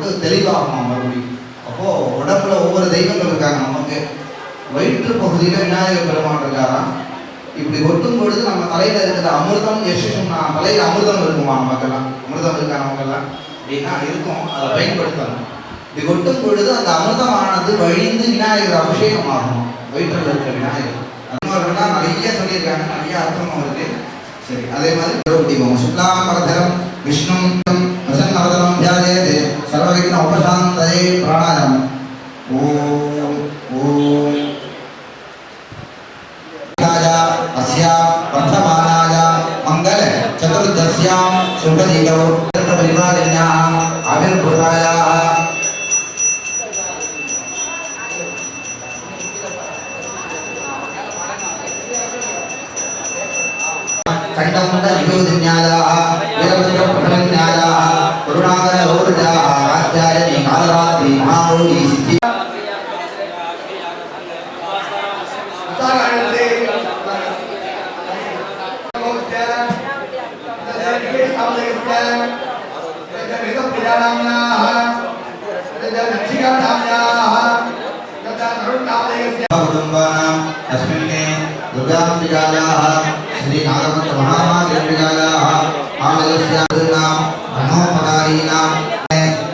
நமக்கு தெளிவாகுமா மறுபடியும். அப்போ உடம்புல ஒவ்வொரு தெய்வங்கள் இருக்காங்க. நமக்கு வயிற்று பகுதியில் விநாயகர் பெருமான் இருக்காராம். இப்படி ஒட்டும் பொழுது நம்ம தலையில இருக்கிற அமிர்தம் யசிஷம்னா தலையில அமிர்தம் இருக்குமா? நமக்கெல்லாம் அமிர்தம் இருக்கா? நமக்கெல்லாம் அப்படின்னா இருக்கும். அதை பயன்படுத்தணும். இப்படி ஒட்டும் பொழுது அந்த அமிர்தமானது வழிந்து விநாயகர் அபிஷேகம் ஆகும். வயிற்றில் இருக்கிற விநாயகர் அதுமாதிரிலாம் நிறைய சொல்லியிருக்காங்க. நிறைய அர்த்தமும் இருக்கு. சரி, அதே மாதிரி முடிவோம். சுக்லாம்பரதரம் விஷ்ணு பிரசன்னவதனம் தியாயேத் சர்வவிக்ன உபசாந்தயே பிராணாயாமம். ஓம் ஓம் वर्धमानाय मंगल चतुर्दश्यां शुभदिनौ परिवारिण्याम् आविर्भूतायाः चण्डमुण्डनिरोधिन्यायाः वीरभद्रप्रभन्यायाः करुणाकरगौरजाः कात्यायनी कालरात्रि महागौरी सिद्धि श्री नागपत्र महामादेव्याः आलयस्याः मनोपकारीणां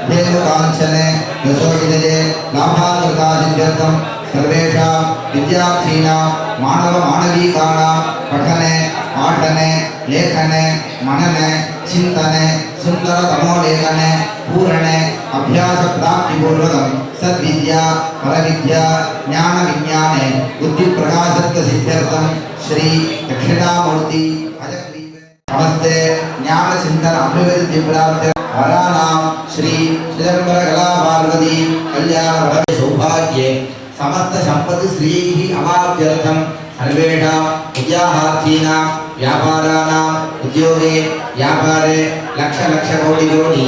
देवकाञ्चने यशोविजये लाभाकृतासिद्ध्यर्थं सर्वेषां विद्यार्थीनां मानव मानवीकानां पठने पाठने लेखने मनने चिंतने सुंदर तमोलेखने पूरणे अभ्यास प्राप्ति पूर्वकं सद्विद्या परविद्या ज्ञान विज्ञाने बुद्धि प्रकाशत्व सिद्ध्यर्थं श्री दक्षिणामूर्ति नमस्ते ज्ञान चिंतन अभिवृद्धि प्राप्ति वराणां श्री चिदंबर कला पार्वती कल्याण सौभाग्ये समस्त संपत्ति श्रीः अवाप्त्यर्थं सर्वेषां विद्यार्थीनां व्यापाराणां उद्योगे व्यापारे लक्ष लक्ष कोटि कोटि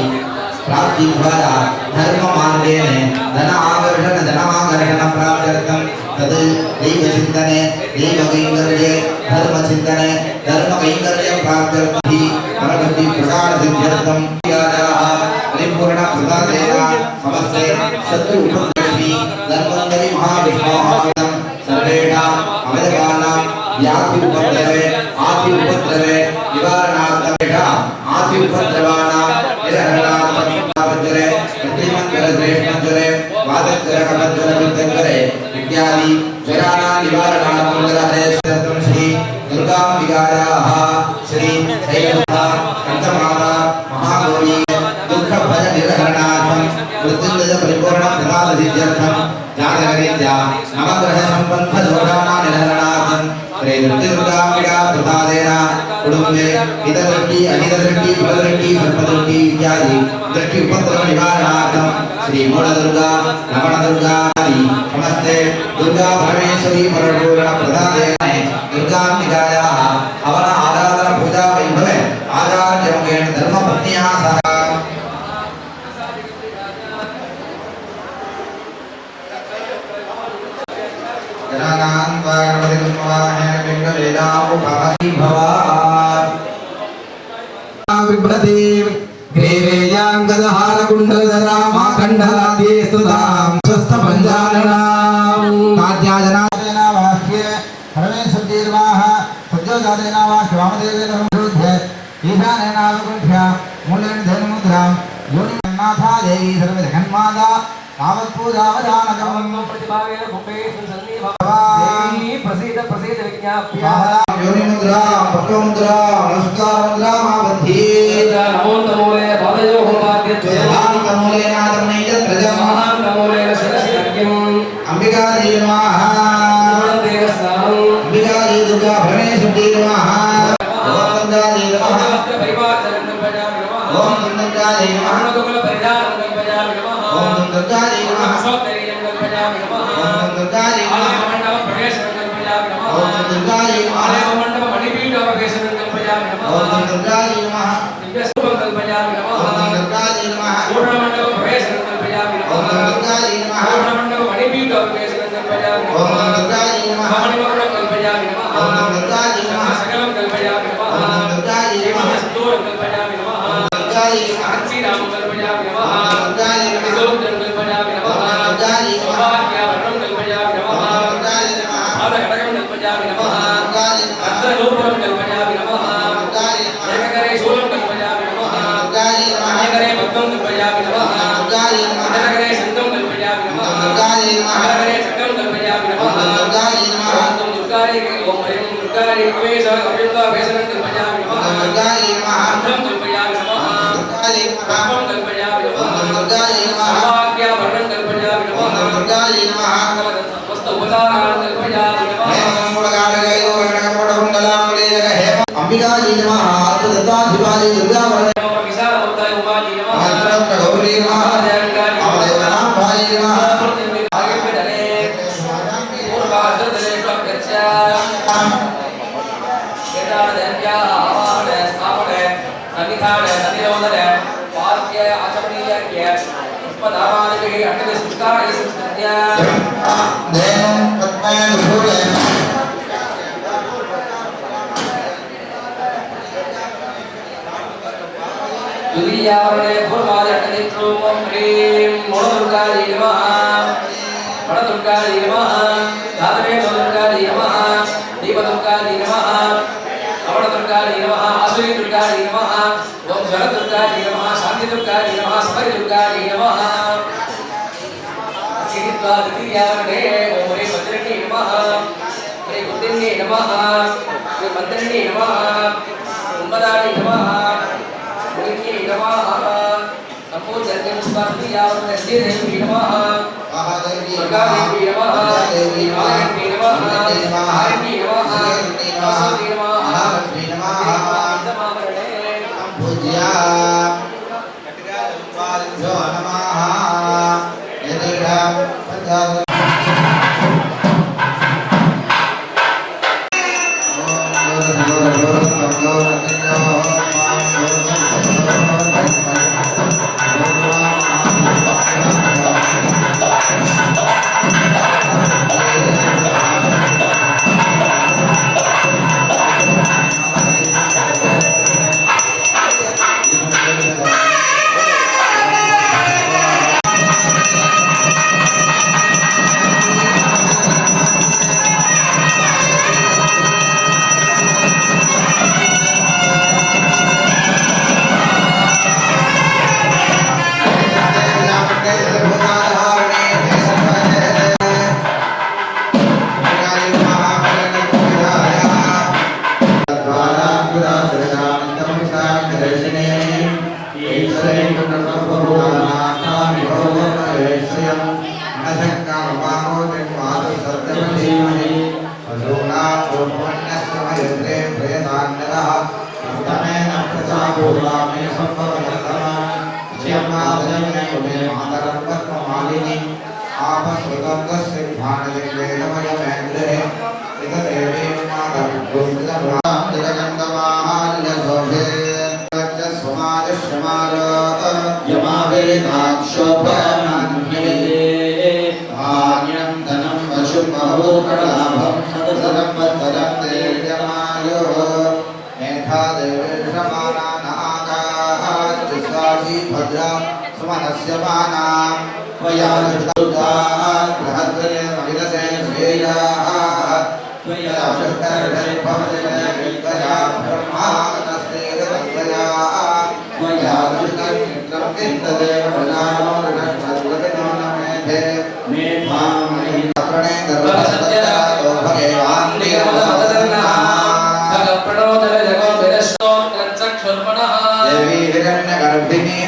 प्राप्ति द्वारा धर्म मार्गेण धन आकर्षण धनमाकर्षण प्राप्त्यर्थं तद् दैव चिन्तने दैव कैंकर्ये धर्म चिन्तने धर्म कैंकर्य प्राप्त्यर्थं परबुद्धि प्रकार सिद्ध्यर्थं परिपूर्ण प्रसादेन समस्ते शत्रु उपद्रवी धर्मंगरी महाविष्णोः सर्वेषाम् अवयवानां व्याधि उपद्रवे आदि उपद्रवे निवारणार्थं आदि उपद्रवाणां निरहरणार्थं पावज्जरे प्रतिमंगल श्रेष्ठज्जरे वादज्जर कवज्जर विद्यज्जरे इत्यादि ज्वराणां निवारणार्थं ग्रहणेश्वरं श्री दुर्गाम्बिकायाः श्री शैलपुत्रा पंचमाता महागौरी दुःख भय निरहरणार्थं मृत्युंजय परिपूर्ण प्रसाद सिद्ध्यर्थं जातकरीत्या नवग्रह संबंध दोषाणां निरहरणार्थं श्री दुर्गाम्बिका प्रसादेन कुटुंबे हितदृष्टि अहितदृष्टि फलदृष्टि सर्पदृष्टि इत्यादि दृष्टि उपद्रव निवारणार्थं श्री मूलदुर्गा नवनदुर्गा आदि नमस्ते दुर्गा परमेश्वरी परिपूर्ण प्रसादेन दुर्गाम्बिकायाः हवन आराधना पूजा वैभवे आचार्योगेन धर्मपत्न्याः सह प्रसीद प्रसीद विज्ञाप्य योनि मुद्रा पक्व मुद्रा नमस्कार मुद्रा मावधि नमो नमोले पादयोः पाद्यते महान नमोले नादमैज प्रजम महान नमोले शिरसिर्यं अंबिका देवी नमः देव स्नानं अंबिका देवी दुर्गा परमेश्वरी नमः ओम गंगा देवी नमः परिवारं भजामि नमः ओम गंगा देवी नमः मनोगमन परिधानं भजामि नमः ओम गंगा देवी नमः सौंदर्यं भजामि नमः ओम गंगा देवी नमः मंडप प्रवेशं भजामि नमः ओम गंगा देवी नमः मंडप मणिपीठ प्रवेशं भजामि नमः ओम गंगा देवी नमः दिव्य स्वरूपं भजामि नमः ओम गंगा देवी नमः पूर्ण मंडप प्रवेशं भजामि नमः ओम गंगा देवी नमः पूर्ण मंडप मणिपीठ प्रवेशं भजामि नमः ओम गंगा देवी नमः मणिमकुटं भजामि नमः ओम गंगा देवी नमः सकलं भजामि नमः ओम गंगा देवी नमः स्तोत्रं भजामि नमः गंगा देवी नमः श्रीरामं भजामि नमः गंगा देवी दुर्गायै अवेश अविद्या वेशनं कल्पयामि नमः दुर्गायै नमः अन्धं कल्पयामि नमः दुर्गायै नमः पुष्पं कल्पयामि नमः दुर्गायै नमः सर्वाज्ञाभरणं कल्पयामि नमः दुर्गायै नमः वस्तुपदानां कल्पयामि नमः अंबिकायै नमः दत्ताधिपायै दुर्गावरण विशालभक्ताय उमायै नमः गौरी नमः देवनाथायै नमः दुर्यावरणे भूर्वादटनित्रो ओम ह्रीं मोणदुर्गायै नमः वरदुर्गायै नमः धातवे दुर्गायै नमः दीपदुर्गायै नमः अवरदुर्गायै नमः आसुरीदुर्गायै नमः ओम जलदुर्गायै नमः शान्तिदुर्गायै नमः समरिदुर्गायै नमः किरित्वा द्वितीयावरणे ओम ह्रीं भद्रण्यै नमः ह्रीं बुद्धिन्यै नमः ह्रीं मन्त्रिण्यै नमः उन्मदायै नमः मुनिन्यै नमः नमो जगन्नाथाय देवी नमः दुर्गादेवी नमः कालिन्यै नमः हरिण्यै नमः सरस्वती नमः लक्ष्मी नमः समावरणे पूज्या कटिकाजो नमः यदेषा पंचाशत्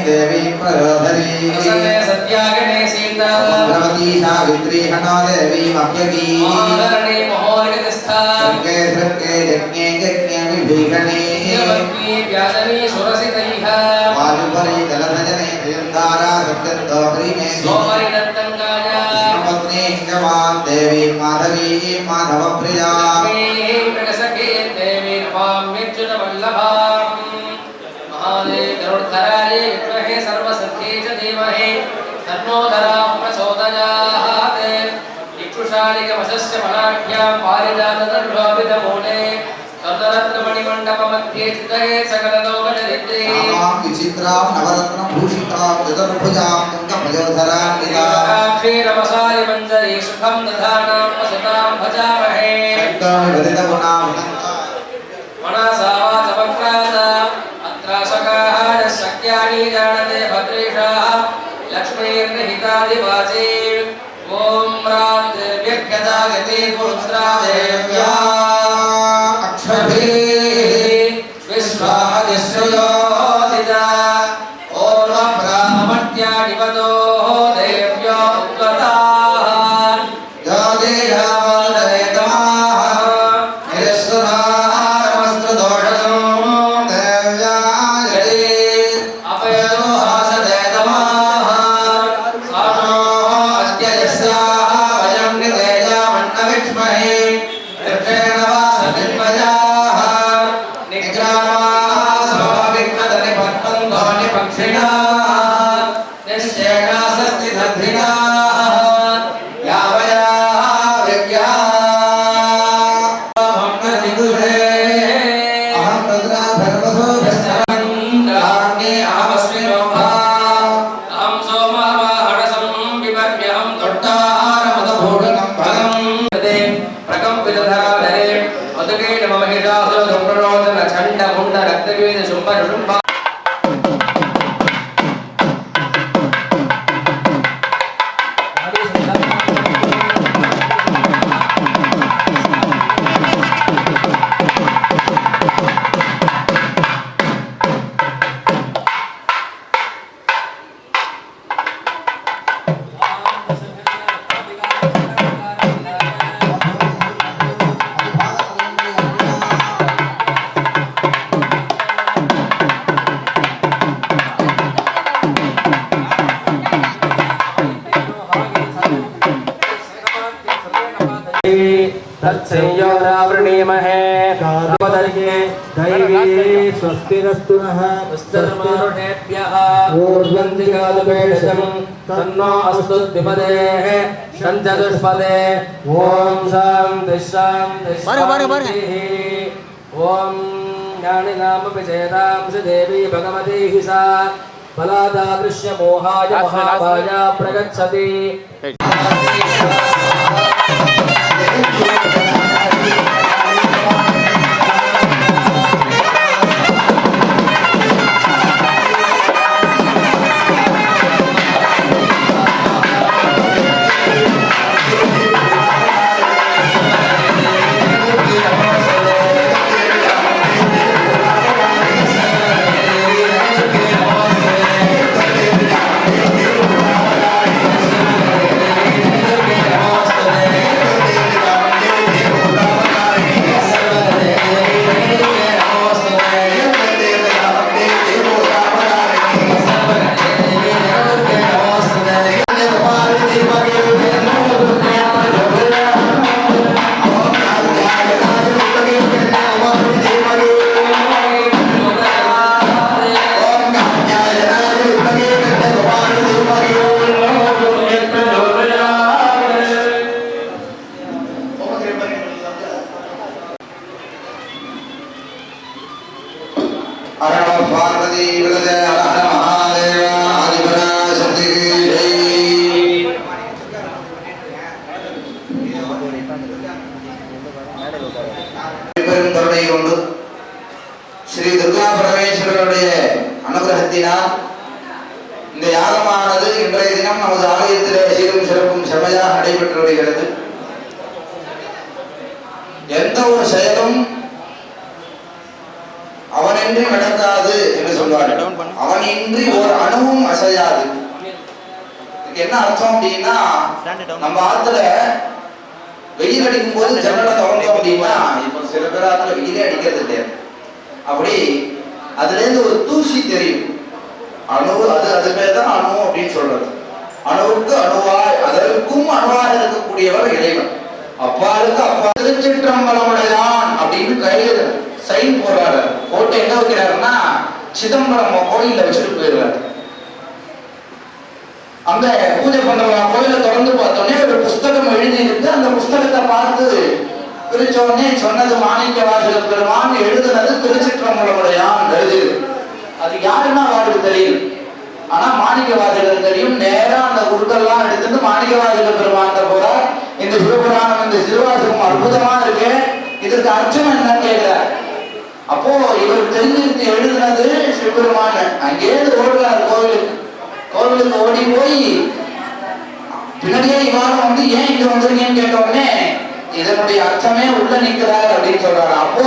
देवी प्ररोधरी सत्यागणे सीता भगवती सावित्री हनो देवी मह्यवी महारणे महोदयस्था सर्गे सर्गे यज्ञे यज्ञे विभीषणे देवकी व्याजनी सुरसितैः वायुपरि जलधजने प्रियंदारा सत्यन्तोपरि मे सोमरि दत्तंगाय पत्नी जवान देवी माधवी माधवप्रिया प्रसखे देवी नमाम्यच्युत वल्लभाम् गरुड़धराय विद्महे सर्वसिद्धे च धीमहि तन्नो धरां प्रचोदयात् इक्षुशालिकवशस्य मलाढ्यां पारिजातदर्भोभिधमूले तदरत्नमणिमण्डपमध्ये चितये सकललोकचरित्रे नामां विचित्रां नवरत्नभूषितां चतुर्भुजां तुङ्गभयोधरान्वितां क्षीरमसालिमञ्जरी सुखं दधानां वसतां भजामहे शब्दानुगदितगुणां मनसा वाचवक्राता अत्राशकाः शक्यानि जानते भद्रेशाः लक्ष्मीर्निहितादिवाचे ॐ रात्रिव्यख्यता गते पुरुत्रा देव्या विश्वादिश्रयोदिता ओम ब्राह्मण्यादिपतो देव्यो उद्गताः ज्योतिरावदयतमाः निरस्वधारमस्त्रदोषं देव्यायते अपयतो आसदेतमाः सानो अद्य यस्याः वयं नितेजामन्नविक्ष्महे कृष्णेन वा सतिन्वजाः निग्रामाः स्वभाविक्नदनिपत्पन्तो निपक्षिणाः निश्चेनासस्तिधद्धिनाः यावयाः विज्ञाः अहं प्रतिगुहे अहं रुद्रा भर्वसो भस्मङ्गाग्ने अहमस्मिनोभा अहं सोमावाहणसं विपर्म्यहं दट्टारमदभूषणं फलम् प्रकम्पितधराधरे मधुकेन मम हिषासो दुःप्ररोदन छण्ड मुण्ड रक्तवेद शुम्भ शुम्भ तत्संयोरावृणीमहे कामदर्गे दैवी स्वस्तिरस्तु नः स्वस्तिर्मारुषेभ्यः ऊर्ध्वन्दिकादुपेडितं तन्नो अस्तु द्विपदेः शञ्चतुष्पदे ॐ शान्तिः शान्तिः शान्तिः ॐ ज्ञानिनामपि चेतांसि देवी भगवती हि सा फलादादृश्य मोहाय महाभाया प्रगच्छति ஸ்ரீ துர்கா பரமேஸ்வரருடைய அனுகிரகத்தினால் இந்த யாகமானது இன்றைய தினம் நமது ஆலயத்திலே சீரும் சிறப்பும் செம்மையாக நடைபெற்று வருகிறது. எந்த ஒரு செயலும் அவனின்றி நடக்காது என்று சொல்வார்கள். அவனின்றி ஒரு அணுவும் அசையாது. என்ன அர்த்தம் அப்படின்னா, நம்ம ஆத்துல வெயில் அடிக்கும் போது ஜன்னலை திறந்தோம் அப்படின்னா, இப்ப சில பேர் ஆத்துல வெயிலே அடிக்கிறது இல்லையா, அப்படி அதுல இருந்து ஒரு தூசி தெரியும். அணு அது பேர் தான் அணு அப்படின்னு சொல்றது. அணுவுக்கு அணுவாய், அதற்கும் அணுவாக இருக்கக்கூடியவர் இறைவன். அப்பாளுக்கு அப்பா திருச்சிற்றம்பலமுடையான் அப்படின்னு கையில சைன் போடுறாரு. போட்டு எங்க வைக்கிறாருன்னா சிதம்பரம் கோயில வச்சுட்டு போயிடுறாரு. அங்க பூஜை பண்றவங்க கோயில திறந்து பார்த்தோன்னே ஒரு புஸ்தகம் எழுதி இருக்கு. அந்த புஸ்தகத்தை பார்த்து பிரிச்சோடனே சொன்னது மாணிக்க வாசக பெருமான், எழுதுனது திருச்சிற்றம்பலமுடையான் எழுதியிருக்கு. அது யாருன்னா அவருக்கு தெரியும். ஆனா மாணிக்க வாசகர் தெரியும். நேரா அந்த குருக்கெல்லாம் எடுத்துட்டு மாணிக்க வாசக பெருமான் போறார். இந்த சிவபுராணம், இந்த திருவாசகம் அற்புதமா இருக்கு, இதற்கு அர்த்தம் என்னன்னு கேட்கிறார். அப்போ இவர் தெரிஞ்சிருந்து எழுதுனது சிவபெருமான். அங்கேயிருந்து ஓடுறார் கோவிலுக்கு. கோவிலுக்கு ஓடி போய் பின்னாடியே இவாரம் வந்து ஏன் இங்க வந்துருக்கீங்கன்னு கேட்ட உடனே இதனுடைய அர்த்தமே உள்ள நிற்கிறார் அப்படின்னு சொல்றாரு. அப்போ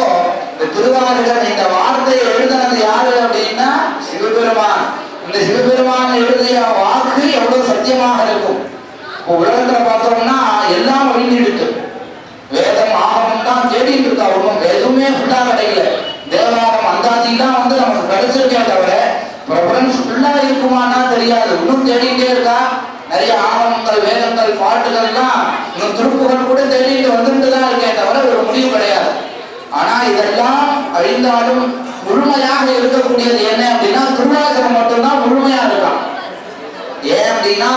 திருவாரூர் இந்த வார்த்தையை எழுதினது யாரு அப்படின்னா சிவபெருமான். இந்த சிவபெருமான் எழுதிய வாக்கு எவ்வளவு சத்தியமாக இருக்கும். இப்போ உலகத்துல பார்த்தோம்னா எல்லாம் ஒழிஞ்சிடுச்சு. வேதம் ஆகமும் தான் தேடிட்டு இருக்கா. ஒன்றும் எதுவுமே ஃபுல்லா கிடைக்கல. தேவாரம் அந்தாதி தான் வந்து நமக்கு கிடைச்சிருக்கே தவிர ப்ரெஃபரன்ஸ் ஃபுல்லா இருக்குமானா தெரியாது. இன்னும் தேடிட்டே இருக்கா. நிறைய ஆகமங்கள் வேதங்கள் பாட்டுகள்லாம் இன்னும் திருப்புகள் கூட தேடிட்டு வந்துட்டு தான் இருக்கே தவிர ஒரு முடிவு கிடையாது. ஆனா இதெல்லாம் அழிந்தாலும் முழுமையாக இருக்கக்கூடியது என்ன அப்படின்னா திருவாசகம் மட்டும்தான் முழுமையா இருக்கான். ஏன் அப்படின்னா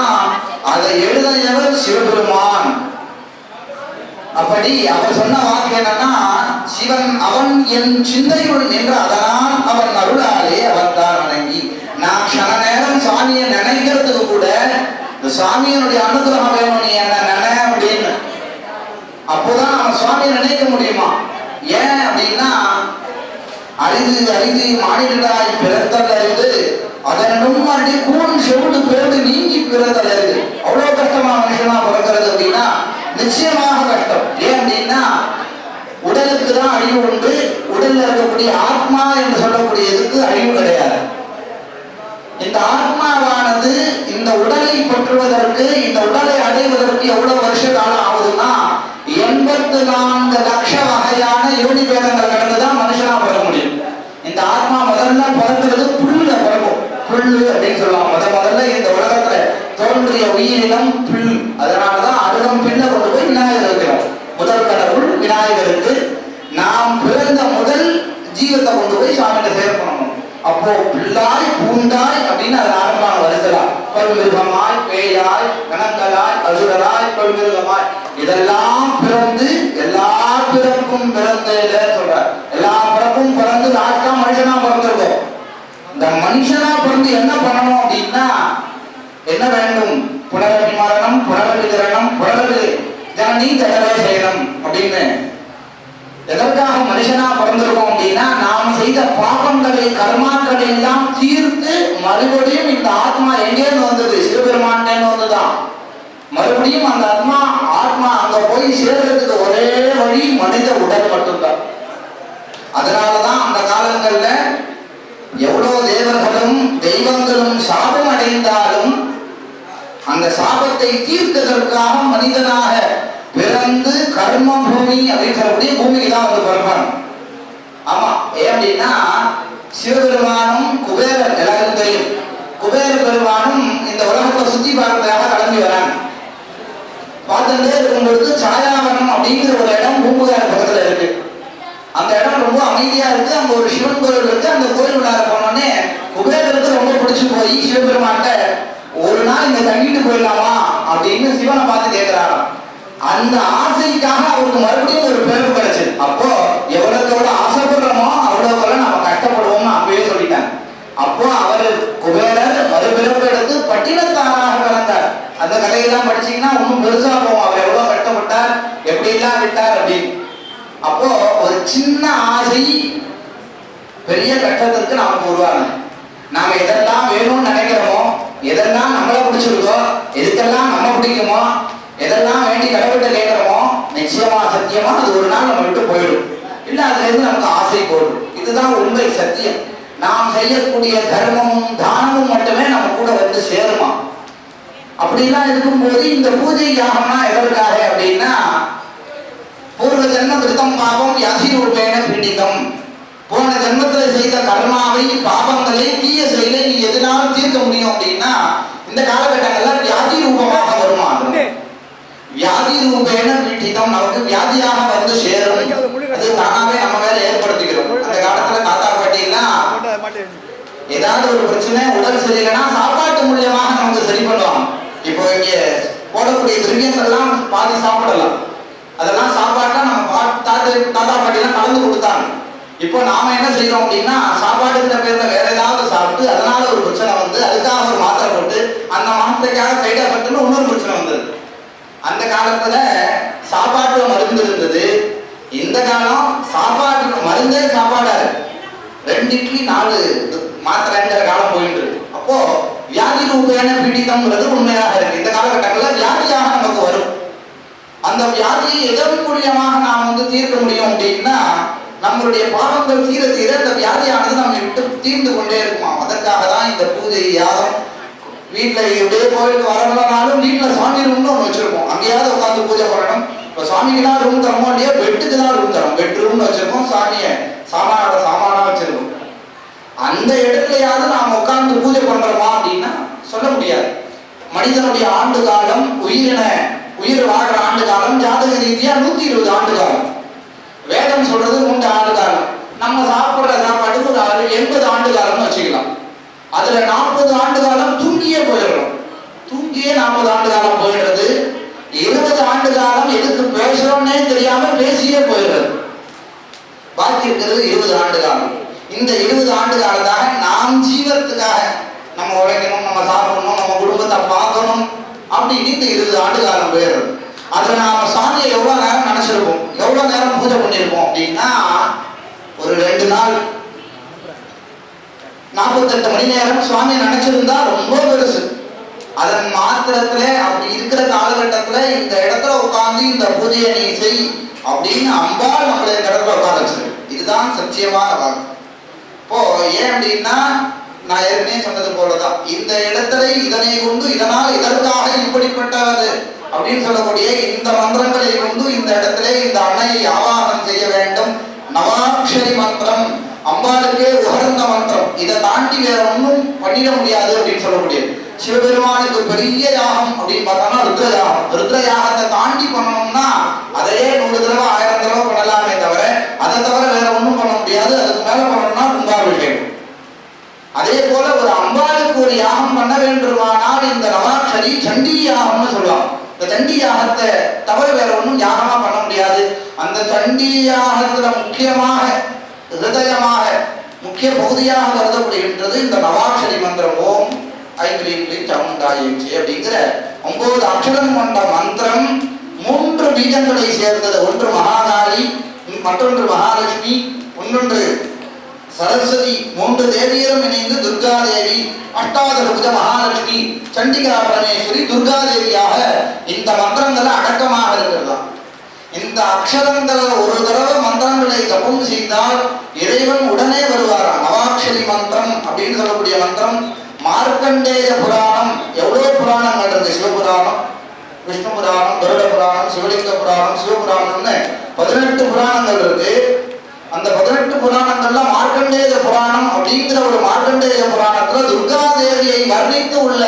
அதை எழுதியவர் சிவபெருமான். அப்படி அவர் சொன்ன வாக்கு என்னன்னா சிவன் அவன் என் சிந்தையுள் நின்ற அதனால் அவன் அருளாலே அவன் தான் வணங்கி. நான் க்ஷண நேரம் சாமியை நினைக்கிறதுக்கு கூட இந்த சாமியினுடைய அனுகிரகம் வேணும். நீ என்ன நினை அப்படின்னு அப்போதான் அவன் சுவாமியை நினைக்க முடியுமா? ஏன் அப்படின்னா அரிது அரிது மாநிலராய் பிறத்தல் அரிது அதனும் மறுபடி கூண் செவிடு பிறந்து நீங்கி பிறந்தல் அரிது. அவ்வளவு கஷ்டமா மனுஷனா பிறக்கிறது அப்படின்னா நிச்சயமாக கஷ்டம். ஏன் அப்படின்னா உடலுக்கு தான் அழிவு உண்டு. உடல்ல இருக்கக்கூடிய ஆத்மா என்று சொல்லக்கூடியதுக்கு அழிவு கிடையாது. இந்த ஆத்மாவானது இந்த உடலை பற்றுவதற்கு இந்த உடலை அடைவதற்கு எவ்வளவு வருஷ காலம் ஆகுதுன்னா 84 லட்ச வகையான யோனி பேதங்கள் கடந்துதான் மனுஷனா பிறக்க முடியும். இந்த ஆத்மா முதல்ல பிறக்கிறது புல்லுல பிறக்கும். புல்லு அப்படின்னு சொல்லுவாங்க. முதல்ல இந்த உலகத்துல தோன்றிய உயிரினம் புல். அதனாலதான் அருகம் பின்ன கொண்டு போய் விநாயகர் இருக்கிறோம். முதல் கடவுள் விநாயகருக்கு நாம் பிறந்த முதல் ஜீவத்தை கொண்டு போய் சாமியில சேர்க்கணும். அப்போ பிள்ளாய் பூண்டாய் அப்படின்னு அது ஆரம்பமான வருஷலாம். பல்மிருகமாய் பேயாய் கணங்களாய் அசுரராய் பல்மிருகமாய் இதெல்லாம் பிறந்து எல்லா பிறப்பும் பிறந்தேல சொல்றார். எல்லா பிறப்பும் பிறந்து லாஸ்டா மனுஷனா பிறந்திருக்கோம். இந்த மனுஷனா பிறந்து என்ன பண்ணணும் அப்படின்னா என்ன வேண்டும்? புனரபி மரணம் புனரபி திரணம் புனரபி ஜனனி ஜடவே செய்யணும் அப்படின்னு. எதற்காக மனுஷனா பிறந்திருக்கோம் அப்படின்னா நாம் செய்த பாபங்களை கர்மாக்களை எல்லாம் தீர்த்து மறுபடியும் இந்த ஆத்மா எங்கேருந்து வந்தது? சிவபெருமான் வந்துதான். மறுபடியும் அந்த ஆத்மா அங்க போய் சேர்றதுக்கு ஒரே வழி மனித உடல் மட்டும்தான். அதனாலதான் அந்த காலங்கள்ல எவ்வளவு தேவர்களும் தெய்வங்களும் சாபம் அடைந்தாலும் அந்த சாபத்தை தீர்த்ததற்காக மனிதனாக பிறந்து கர்ம பூமி அப்படின்னு சொல்லக்கூடிய பூமிக்கு தான் வந்து பிறப்பாங்க. ஆமா. ஏன் அப்படின்னா சிவபெருமானும் குபேரன் எல்லாருக்கும் தெரியும். குபேர பெருமானும் இந்த உலகத்தை சுத்தி பார்ப்பதாக கிளம்பி வராங்க. பார்த்துட்டே இருக்கும் பொழுது சாயாவனம் அப்படிங்கிற ஒரு இடம் பூம்புகார பக்கத்துல இருக்கு. அந்த இடம் ரொம்ப அமைதியா இருக்கு. அங்க ஒரு சிவன் கோயில் இருக்கு. அந்த கோயில் உள்ளார போனோடனே குபேரருக்கு ரொம்ப பிடிச்சு போய் சிவபெருமான்கிட்ட ஒரு நாள் இங்க தங்கிட்டு போயிடலாமா அப்படின்னு சிவனை பார்த்து கேட்கிறாராம். அந்த ஆசைக்காக அவருக்கு மறுபடியும் ஒரு பிறப்பு கிடைச்சது. அப்போ எவ்வளவுக்கு எவ்வளவு ஆசைப்படுறோமோ அவ்வளவுக்கு நம்ம கஷ்டப்படுவோம்னு அப்பவே சொல்லிட்டாங்க. அப்போ அவர் குபேரர் மறுபிறப்பு எடுத்து பட்டினத்தாராக பிறந்தார். அந்த கதையெல்லாம் படிச்சீங்கன்னா இன்னும் பெருசா போவோம். அவர் எவ்வளவு கஷ்டப்பட்டார், எப்படி எல்லாம் விட்டார் அப்படின்னு. அப்போ ஒரு சின்ன ஆசை பெரிய கஷ்டத்திற்கு நமக்கு உருவாகும். நாம எதெல்லாம் வேணும்னு நினைக்கிறோமோ, எதெல்லாம் நம்மள பிடிச்சிருக்கோ, எதுக்கெல்லாம் நம்ம பிடிக்குமோ, எதெல்லாம் வேண்டி கடவுள்கிட்ட கேட்கிறோமோ நிச்சயமா சத்தியமா அது ஒரு நாள் நம்ம விட்டு போயிடும். இல்ல அதுல இருந்து நமக்கு ஆசை போடும். இதுதான் உண்மை சத்தியம். நாம் செய்யக்கூடிய தர்மமும் தானமும் மட்டுமே நம்ம கூட வந்து சேருமா. அப்படிலாம் இருக்கும்போது இந்த பூஜை யாகம்னா எதற்காக அப்படின்னா பூர்வ ஜென்ம கிருத்தம் பாபம் யாதி ரூபேன பீடிதம். போன ஜென்மத்துல செய்த கர்மாவை பாபங்களை தீய செயலை நீ எதனாலும் தீர்க்க முடியும் அப்படின்னா இந்த காலகட்டங்கள்ல வியாதி ரூபமாக வருமா. வியாதி ரூபேன பீடிதம் நமக்கு வியாதியாக வந்து சேரும். அது தானாவே நம்ம மேல ஏற்படுத்திக்கிறோம். அந்த காலத்துல தாத்தா பாட்டிலாம் ஏதாவது ஒரு பிரச்சனை உடல் சரியில்லைன்னா சாப்பாட்டு மூலியமாக நமக்கு சரி பண்ணுவாங்க. இப்போ இங்க போடக்கூடிய திரவியங்கள்லாம் பாதி சாப்பிடலாம். அதெல்லாம் சாப்பாட்டா நம்ம தாத்தா பாட்டிலாம் கலந்து கொடுத்தாங்க. இப்போ நாம என்ன செய்யறோம் அப்படின்னா சாப்பாடுங்கிற பேர்ல வேற ஏதாவது சாப்பிட்டு அதனால ஒரு பிரச்சனை வந்து அதுக்காக ஒரு மாத்திரை போட்டு அந்த மாத்திரைக்காக சைட் எஃபெக்ட்னு இன்னொரு பிரச்சனை வந்தது. அந்த காலத்துல சாப்பாட்டுல மருந்து இருந்தது. இந்த காலம் சாப்பாட்டு மருந்தே சாப்பாடாரு 2 இட்லி 4 மாத்திரைங்கிற காலம் போயிட்டு இருக்கு. அப்போ வியாதி ரூபேன பீடிதம்ங்கிறது உண்மையாக இருக்கு. இந்த காலகட்டங்களில் வியாதியாக நமக்கு வரும். அந்த வியாதியை எதன் மூலியமாக நாம் வந்து தீர்க்க முடியும் அப்படின்னா நம்மளுடைய பாவங்கள் தீர தீர இந்த வியாதியானது நம்மை விட்டு தீர்ந்து கொண்டே இருக்குமா. அதற்காக தான் இந்த பூஜை யாகம். வீட்டில் எப்படியே கோயிலுக்கு வரலனாலும் வீட்டில் சாமி ரூம்னு ஒன்று வச்சிருப்போம். அங்கேயாவது உட்காந்து பூஜை பண்ணணும். இப்போ சாமிக்கு தான் ரூம் தரமோ இல்லையா, பெட்டுக்கு தான் ரூம் தரோம். பெட் ரூம்னு வச்சிருக்கோம். சாமியை சாமானா வச்சிருக்கோம். அந்த இடத்துலயாவது நாம் உட்கார்ந்து பூஜை பண்றோமா அப்படின்னா சொல்ல முடியாது. மனிதனுடைய ஆண்டு காலம், உயிர் வாழ்ற ஆண்டு காலம் ஜாதக ரீதியா 120 ஆண்டு காலம். வேதம் சொல்றது 3 ஆண்டு காலம். நம்ம சாப்பிடுற சாப்பாட்டுக்கு ஒரு 80 ஆண்டு காலம்னு வச்சுக்கலாம். அதுல 40 ஆண்டு காலம் தூங்கியே போயிடுறோம். தூங்கியே 40 ஆண்டு காலம் போயிடுறது. 20 ஆண்டு காலம் எதுக்கு பேசுறோம்னே தெரியாம பேசியே போயிடுறது. பாக்கி இருக்கிறது 20 ஆண்டு காலம். இந்த 20 ஆண்டு காலத்தாக நாம் ஜீவனத்துக்காக நம்ம உழைக்கணும், நம்ம சாப்பிடணும், நம்ம குடும்பத்தை பார்க்கணும் அப்படின்னு இந்த 20 ஆண்டு காலம் போயிடுறது. அதுல நாம சாமியை எவ்வளவு நேரம் நினைச்சிருப்போம், எவ்வளவு நேரம் பூஜை பண்ணியிருப்போம் அப்படின்னா ஒரு 2 நாள் 48 மணி நேரம் சுவாமியை நினைச்சிருந்தா ரொம்ப பெருசு. அதன் மாத்திரத்துல அப்படி இருக்கிற காலகட்டத்துல இந்த இடத்துல உட்கார்ந்து இந்த பூஜையை நீ செய் அப்படின்னு அம்பாள் நம்மளை இந்த இடத்துல உட்கார வச்சிருக்கு. இதுதான் சத்தியமான வாக்கு. இப்போ ஏன் அப்படின்னா நான் ஏற்கனவே சொன்னது போலதான் இந்த இடத்துல இதனை கொண்டு இதனால் இதற்காக இப்படிப்பட்டது அப்படின்னு சொல்லக்கூடிய இந்த மந்திரங்களை கொண்டு இந்த இடத்துல இந்த அன்னையை ஆவாகனம் செய்ய வேண்டும். நவாட்சரி மந்திரம் அம்பாளுக்கே உகர்ந்த மந்திரம். இதை தாண்டி வேற ஒன்றும் பண்ணிட முடியாது அப்படின்னு சொல்லக்கூடியது. சிவபெருமானுக்கு பெரிய யாகம் அப்படின்னு பார்த்தோம்னா ருத்ர யாகம். ருத்ர யாகத்தை தாண்டி பண்ணணும்னா அதையே 100 தடவை 1000 தடவை பண்ணலாமே தவிர அதை தவிர வேற ஒன்றும் பண்ண முடியாது. அதுக்கு மேல பண்ணணும்னா கும்பாபிஷேகம். அதே போல ஒரு அம்பாளுக்கு ஒரு யாகம் பண்ண வேண்டுமானால் இந்த நவாட்சரி சண்டி யாகம்னு சொல்லுவாங்க. இந்த சண்டி யாகத்தை தவிர வேற ஒன்றும் யாகமா பண்ண முடியாது. அந்த சண்டி யாகத்துல முக்கியமாக ஹிருதயமாக முக்கிய பகுதியாக கருதப்படுகின்றது இந்த நவாட்சரி மந்திரம். ஓம் ஐந்திரீ சாமுண்டாயிச்சி அப்படிங்கிற 9 அக்ஷரம் கொண்ட மந்திரம் 3 பீஜங்களை சேர்ந்தது. ஒன்று மகாகாளி, மற்றொன்று மகாலட்சுமி, ஒன்றொன்று சரஸ்வதி. 3 தேவியரும் இணைந்து துர்கா தேவி, அஷ்டாதசபுஜ மகாலட்சுமி, சண்டிகா பரமேஸ்வரி, துர்கா தேவியாக இந்த மந்திரங்கள் அடக்கமாக இருக்கிறதாம். இந்த அக்ஷரங்களை ஒரு தடவை மந்திரங்களை ஜபம் செய்தால் இறைவன் உடனே வருவாராம். நவாட்சரி மந்திரம் அப்படின்னு சொல்லக்கூடிய மந்திரம் மார்க்கண்டேய புராணம். எவ்வளவு புராணங்கள் இருக்கு. சிவபுராணம், விஷ்ணு புராணம், கருட புராணம், சிவலிங்க புராணம், சிவபுராணம்னு 18 புராணங்கள் இருக்கு. அந்த 18 புராணங்கள்ல மார்க்கண்டேய புராணம் அப்படிங்கிற ஒரு மார்க்கண்டேய புராணத்துல துர்கா தேவியை வர்ணித்து உள்ள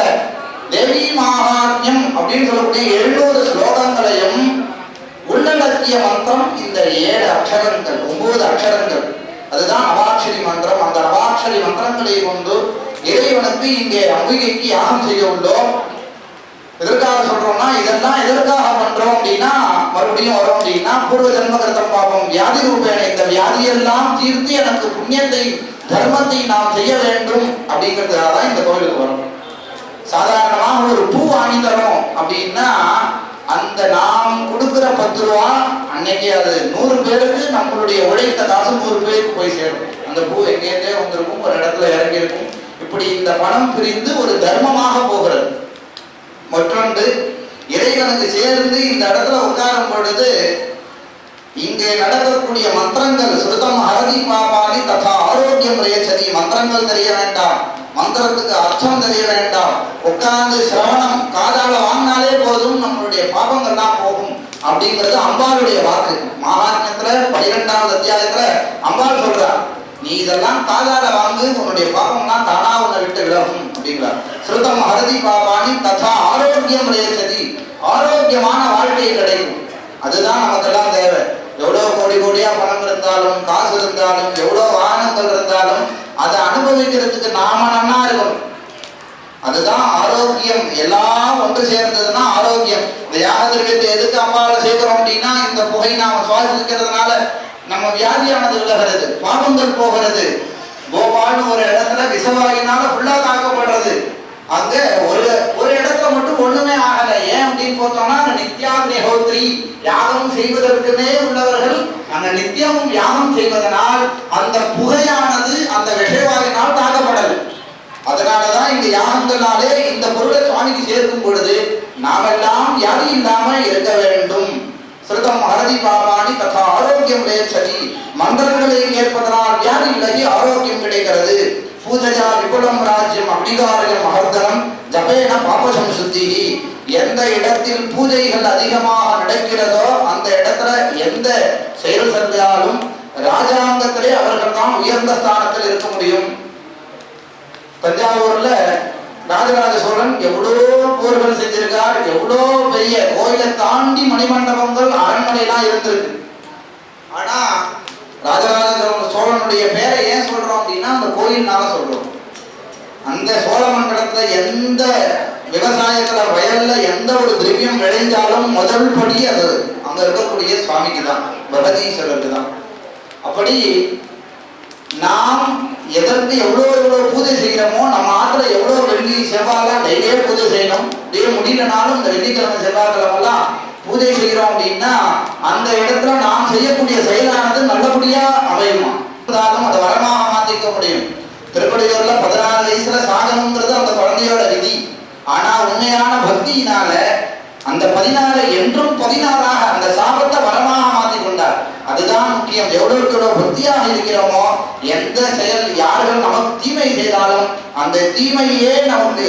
தேவி மகாத்மியம் அப்படின்னு சொல்லக்கூடிய 700 ஸ்லோகங்களையும் உள்ளடக்கிய மந்திரம் இந்த 7 அக்ஷரங்கள், 9 அக்ஷரங்கள். அதுதான் நவாட்சரி மந்திரம். அந்த நவாட்சரி மந்திரங்களை கொண்டு இறைவனுக்கு இங்கே அம்பிகைக்கு யாகம் செய்ய உள்ளோம். எதற்காக சொல்றோம்னா இதெல்லாம் எதற்காக பண்றோம் அப்படின்னா மறுபடியும் வரும் அப்படின்னா பூர்வ ஜென்ம கருத்தம் பார்ப்போம். வியாதி ரூபேன இந்த வியாதியெல்லாம் தீர்த்து எனக்கு புண்ணியத்தை தர்மத்தை நாம் செய்ய வேண்டும் அப்படிங்கிறதுக்காக தான் இந்த கோயிலுக்கு வரும். சாதாரணமாக ஒரு பூ வாங்கி தரணும் அப்படின்னா அந்த நாம் கொடுக்கிற 10 ரூபா அன்னைக்கு அது 100 பேருக்கு நம்மளுடைய உழைத்த காசு 100 பேருக்கு போய் சேரும். அந்த பூ எங்கேயே வந்திருக்கும், ஒரு இடத்துல இறங்கி இருக்கும். இப்படி இந்த பணம் பிரிந்து ஒரு தர்மமாக போகிறது. மற்றொன்று இறைவனுக்கு சேர்ந்து இந்த இடத்துல உட்காரும் பொழுது இங்கே நடக்கக்கூடிய மந்திரங்கள் சுருதம் ஹரதி பாபானி ததா ஆரோக்கியம் ரேச்சதி. மந்திரங்கள் தெரிய வேண்டாம், மந்திரத்துக்கு அர்த்தம் தெரிய வேண்டாம். உட்கார்ந்து சிரவணம் காதால வாங்கினாலே போதும், நம்மளுடைய பாபங்கள்லாம் போகும் அப்படிங்கிறது அம்பாளுடைய வாக்கு. மகாத்மியத்துல 12வது அத்தியாயத்துல அம்பாள் சொல்றார், நீ இதெல்லாம் காதால வாங்கு, உன்னுடைய பாபம்லாம் தானா உன்னை விட்டு விலகும் அப்படிங்கிறார். ஸ்ருதம் ஹரதி பாபானி ததா ஆரோக்கியம் ரேச்சதி. ஆரோக்கியமான வாழ்க்கை கிடைக்கும். அதுதான் நமக்கெல்லாம் தேவை. எவ்வளவு கோடி கோடியா பணம் இருந்தாலும், காசு இருந்தாலும், எவ்வளவு வாகனங்கள் இருந்தாலும் அதை அனுபவிக்கிறதுக்கு நாம நன்னா இருக்கணும். அதுதான் ஆரோக்கியம். எல்லாம் ஒன்று சேர்ந்ததுன்னா ஆரோக்கியம். இந்த யாக திரவியத்தை எதுக்கு அம்பாவை சேர்க்கிறோம் அப்படின்னா இந்த புகை நாம சுவாசிக்கிறதுனால நம்ம வியாதியானது விலகிறது, பாவங்கள் போகிறது. கோபால்னு ஒரு இடத்துல விசவாயினால ஃபுல்லா தாக்கப்படுறது. அங்க ஒரு இடத்துல மட்டும் ஒண்ணுமே ஆகல. ஏன் அப்படின்னு பார்த்தோம்னா நித்யாக்னிஹோத்ரி யாகம் செய்வதற்குமே உள்ளவர்கள் அங்க நித்தியமும் யாகம் செய்வதனால் அந்த புகையானது அந்த விஷவாயினால் தாக்கப்படலை. அதனாலதான் இந்த யாகங்களாலே இந்த பொருளை சுவாமிக்கு சேர்க்கும் பொழுது நாமெல்லாம் வியாதி இல்லாம இருக்க வேண்டும். ஸ்ருதம் ஹரதி பாபானி ததா ஆரோக்கியம் ஆரோக்கியம் சரி. மந்திரங்களை கேட்பதனால் வியாதி விலகி ஆரோக்கியம் கிடைக்கிறது. பூஜையா விபுலம் ராஜ்யம் அபிகாரியம் மகர்தனம் ஜபேன பாபசம் சுத்தி. எந்த இடத்தில் பூஜைகள் அதிகமாக நடக்கிறதோ அந்த இடத்துல எந்த செயல் செஞ்சாலும் ராஜாங்கத்திலே அவர்கள் தான் உயர்ந்த ஸ்தானத்தில் இருக்க முடியும். தஞ்சாவூர்ல ராஜராஜ சோழன் எவ்வளோ போர்கள் செஞ்சிருக்கார். எவ்வளோ பெரிய கோயிலை தாண்டி மணிமண்டபங்கள் அரண்மனைலாம் இருந்திருக்கு. ஆனா ராஜராஜ சோழனுடைய பேரை ஏன் சொல்றோம் அப்படின்னா அந்த கோயில்னால சொல்றோம். அந்த சோழ மண்டலத்துல எந்த விவசாயத்துல வயல்ல எந்த ஒரு திரவியம் விளைஞ்சாலும் முதல் படி அது அங்க இருக்கக்கூடிய சுவாமிக்கு தான், பகதீஸ்வரருக்கு தான். அப்படி நாம் எதற்கு எவ்வளோ பூஜை செய்கிறோமோ நம்ம ஆத்துல எவ்வளோ வெள்ளி செவ்வாயெல்லாம் டெய்லியே பூஜை செய்யணும். டெய்லி முடியலனாலும் இந்த வெள்ளிக்கிழமை செவ்வாய்க்கிழமெல்லாம் பூஜை செய்கிறோம் அப்படின்னா அந்த இடத்துல நாம் செய்யக்கூடிய செயலானது நல்லபடியா அமையுமா, அதை வரமாக மாத்திக்க முடியும். திருப்படியூர்ல 14 வயசுல சாகனம்ங்கிறது அந்த குழந்தையோட விதி. ஆனா உண்மையான பக்தியினால அந்த 14 என்றும் 16ஆக அந்த சாபத்தை வரமாக மாற்றி கொண்டார். அதுதான் முக்கியம். எவ்வளவுக்கு எவ்வளவு பக்தியாக இருக்கிறோமோ எந்த செயல் யார்கள் நமக்கு தீமை செய்தாலும் அந்த தீமையே நமக்கு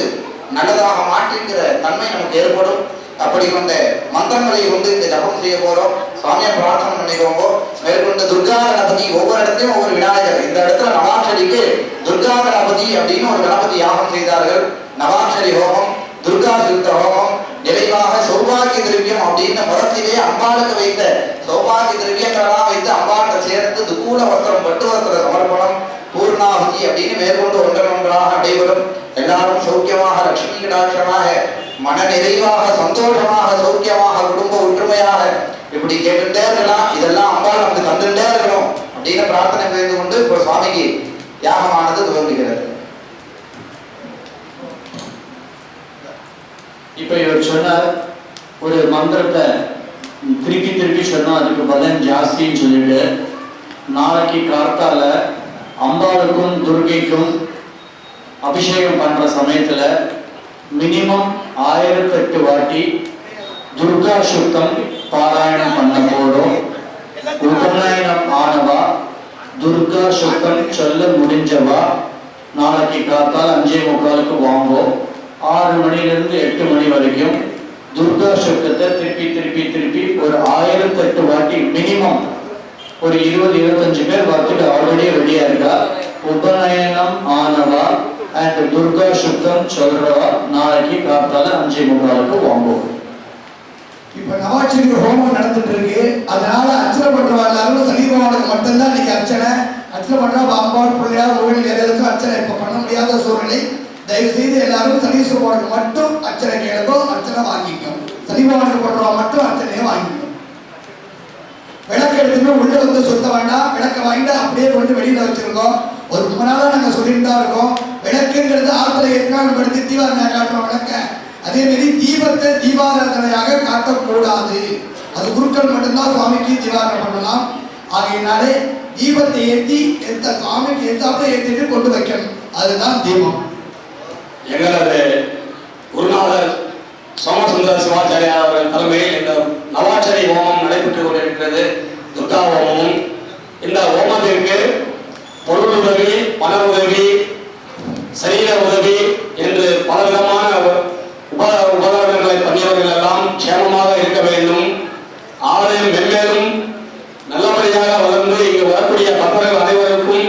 நல்லதாக மாற்றுகிற தன்மை நமக்கு ஏற்படும். அப்படி கொண்ட மந்திரங்களை கொண்டு இந்த ஜபம் செய்ய போறோம். சுவாமியை பிரார்த்தனை பண்ணிக்கோங்க. மேற்கொண்டு துர்கா கணபதி, ஒவ்வொரு இடத்தையும் ஒவ்வொரு விநாயகர். இந்த இடத்துல நவாட்சரிக்கு துர்கா கணபதி அப்படின்னு ஒரு கணபதி யாகம் செய்தார்கள். நவாட்சரி ஹோமம், துர்கா சுத்த ஹோமம், நிறைவாக சௌபாகிய திரவியம் அப்படின்னு முறத்திலே அம்பாளுக்கு வைத்த சௌபாகிய திரவியங்களெல்லாம் வைத்து அம்பாட்டை சேர்த்து துக்கூல வஸ்திரம், பட்டு வஸ்திர சமர்ப்பணம், பூர்ணாகுதி அப்படின்னு மேற்கொண்டு ஒன்றொன்றாக நடைபெறும். எல்லாரும் சௌக்கியமாக, லட்சுமி கடாட்சமாக, மன நிறைவாக, சந்தோஷமாக, சௌக்கியமாக, குடும்ப ஒற்றுமையாக இப்படி கேட்டுட்டே இருக்கலாம். இதெல்லாம் அம்பாள் நமக்கு தந்துட்டே இருக்கணும் அப்படின்னு பிரார்த்தனை செய்து கொண்டு இப்போ சுவாமிக்கு யாகமானது துவங்குகிறது. இப்ப இவர் சொன்னார் ஒரு மந்திரத்தை திருப்பி திருப்பி சொன்னோம், அதுக்கு பலன் ஜாஸ்தின்னு சொல்லிட்டு நாளைக்கு கார்த்தால அம்பாளுக்கும் துர்கைக்கும் அபிஷேகம் பண்ற சமயத்துல மினிமம் 1008 வாட்டி துர்கா சுத்தம் பாராயணம் பண்ண போறோம். உபநயனம் ஆனவா, துர்கா சுத்தம் சொல்ல முடிஞ்சவா நாளைக்கு காத்தால் 5:45 வாங்குவோம். 6 மணிலிருந்து 8 மணி வரைக்கும் துர்கா சுத்தத்தை திருப்பி திருப்பி திருப்பி ஒரு 1008 வாட்டி மினிமம் ஒரு 20-25 பேர் வரத்துக்கு ஆல்ரெடி ரெடியா இருக்கா. உபநயனம் ஆனவா அண்ட் துர்கா சுத்தம் சொல்றவா நாளைக்கு காத்தால 5:45 வாங்குவோம். இப்ப நவாட்சரி ஹோமம் நடந்துட்டு இருக்கு. அதனால அர்ச்சனை பண்றவா எல்லாரும் சனி பகவானுக்கு மட்டும்தான் இன்னைக்கு அர்ச்சனை. அர்ச்சனை பண்றா பாம்பாள் பிள்ளையார் கோவில் வேற எதுக்கும் அர்ச்சனை இப்ப பண்ண முடியாத சூழ்நிலை. தயவு செய்து எல்லாரும் சனீஸ்வர பகவானுக்கு மட்டும் அர்ச்சனை கேளுங்கோ, அர்ச்சனை வாங்கிக்கும். சனி பகவானுக்கு பண்றவா மட்டும் அர்ச்சனையை வாங்கிக்கும். விளக்கு எடுத்துமே உள்ள வந்து சுத்த வேண்டாம். விளக்க வாங்கிட்டு அப்படியே கொண்டு வெளியில வச்சிருக்கோம். ஒரு 3 நாளா நாங்க சொல்லிட்டு தான் இருக்கோம். விளக்குங்கிறது ஆத்துல ஏற்காடு படுத்தி தீபாவளி காட்டுறோம் விளக்க. அதே மாதிரி தீபத்தை தீபாராதனையாக காட்டக்கூடாது. அது குருக்கள் மட்டும்தான் சுவாமிக்கு தீபாராதனை பண்ணலாம். ஆகையினாலே தீபத்தை ஏற்றி சுவாமிக்கு ஏற்றாப்புல ஏற்றிட்டு கொண்டு வைக்கணும். அதுதான் தீபம். எங்களது குருநாதர் சோமசுந்தர சிவாச்சாரியார் அவர்கள் தலைமையில் இந்த நவாட்சரி ஹோமம் நடைபெற்றுக் கொண்டிருக்கிறது. துர்கா ஹோமமும் இந்த ஹோமத்திற்கு பொருள் உதவி, பண உதவி, சரீர உதவி என்று பலவிதமான உபகரணங்களை பண்ணியவர்கள் எல்லாம் க்ஷேமமாக இருக்க வேண்டும். ஆலயம் மென்மேலும் நல்லபடியாக வளர்ந்து இங்கு வரக்கூடிய பக்தர்கள் அனைவருக்கும்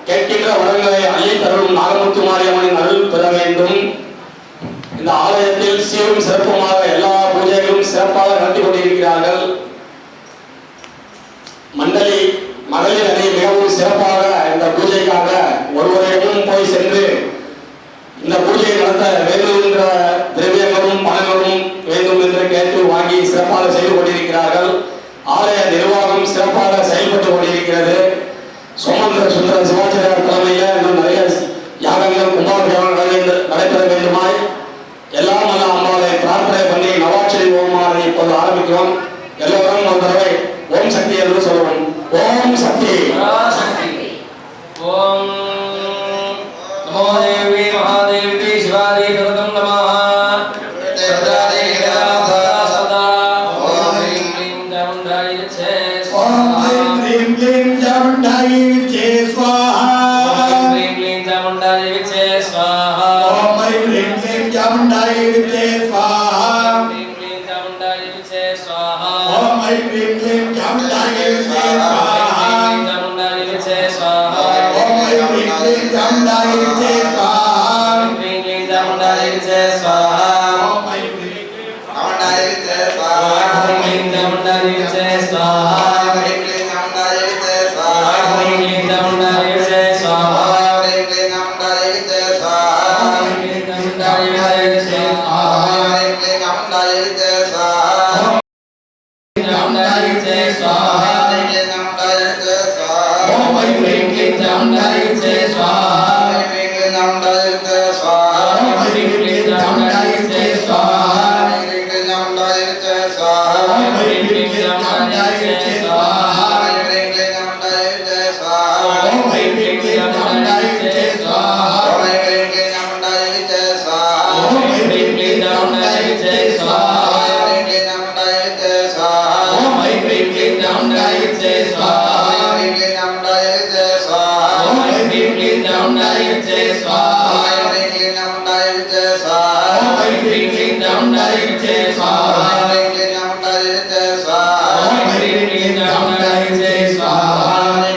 கேட்கின்ற வரங்களை அள்ளி தரும் நாகமுத்து மாரியம்மனின் அருள் பெற வேண்டும். இந்த ஆலயத்தில் சீரும் சிறப்புமாக எல்லா பூஜைகளும் சிறப்பாக நடத்தி கொண்டிருக்கிறார்கள். மண்டலி மகளிர் அணி மிகவும் சிறப்பாக இந்த பூஜைக்காக ஒருவரையும் போய் சென்று இந்த பூஜையை நடத்த வேண்டும் என்ற திரவியங்களும் பணங்களும் வேண்டும் என்று கேட்டு வாங்கி சிறப்பாக செய்து கொண்டிருக்கிறார்கள். ஆலய நிர்வாகம் சிறப்பாக செயல்பட்டு கொண்டிருக்கிறது. சுந்தர சிவாச்சாரியார் தலைமையில் இன்னும் நிறைய யாகங்கள் கும்பாபிஷேகம் நடைபெற வேண்டுமாய் எல்லாம் அல்ல அம்பாவை பிரார்த்தனை பண்ணி நவாட்சரி ஹோமம் இப்போது ஆரம்பிக்கிறோம். எல்லோரும் ஒரு தடவை ஓம் சக்தி என்று சொல்லுவோம். ஓம் சக்தி. ஓம் நமோ தேவி மகாதேவி சிவாதே ஜகதம் நமः. சதா ஓம் ஹ்ரீம் க்ளீம் சாமுண்டாயை நமः. ஐம் ஹ்ரீம் க்ளீம் சாமுண்டாயை வித்யே ஸ்வாஹா சாமுண்டாயை வித்யே ஸ்வாஹா ஓம் ஐம் ஹ்ரீம் க்ளீம் சாமுண்டாயை வித்யே ஸ்வாஹா சாமுண்டாயை வித்யே ஸ்வாஹா ஓம் I'm hreem சாமுண்டாயை வித்யே swaha சாமுண்டாயை வித்யே swaha சாமுண்டாயை வித்யே swaha சாமுண்டாயை வித்யே swaha சாமுண்டாயை வித்யே swaha சாமுண்டாயை வித்யே swaha சாமுண்டாயை வித்யே swaha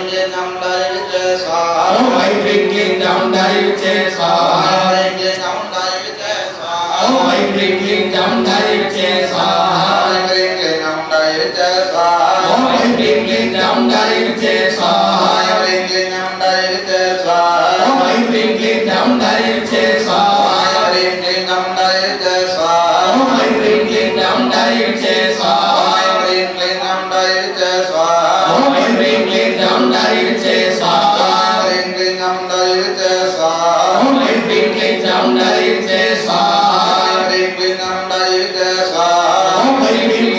சாமுண்டாயை வித்யே swaha சாமுண்டாயை வித்யே swaha Om I'm ஹ்ரீம் க்ளீம் சாமுண்டாயை வித்யே ஸ்வாஹா சாமுண்டாயை வித்யே ஸ்வாஹா ஓம் ஐம் ஹ்ரீம் க்ளீம் சாமுண்டாயை வித்யே ஸ்வாஹா சாமுண்டாயை வித்யே ஸ்வாஹா ஓம் ஐம் ஹ்ரீம் க்ளீம் சாமுண்டாயை வித்யே ஸ்வாஹா ஓம் ஐம் ஹ்ரீம் க்ளீம் சாமுண்டாயை வித்யே ஸ்வாஹா ஓம் ஐம் ஹ்ரீம்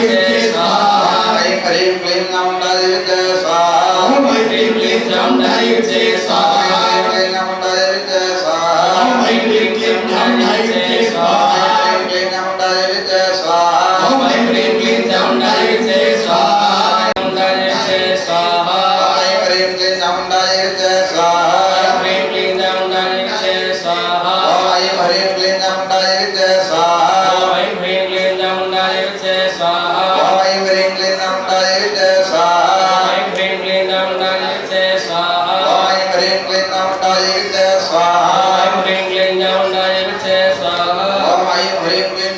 க்ளீம் சாமுண்டாயை வித்யே ஸ்வாஹா ஓம் ஐம் ஹ்ரீம் க்ளீம் சாமுண்டாயை வித்யே ஸ்வாஹா ஓம் ஐம் ஹ்ரீம் க்ளீம் சாமுண்டாயை வித்யே ஸ்வாஹா ஓம் ஐம் ஹ்ரீம்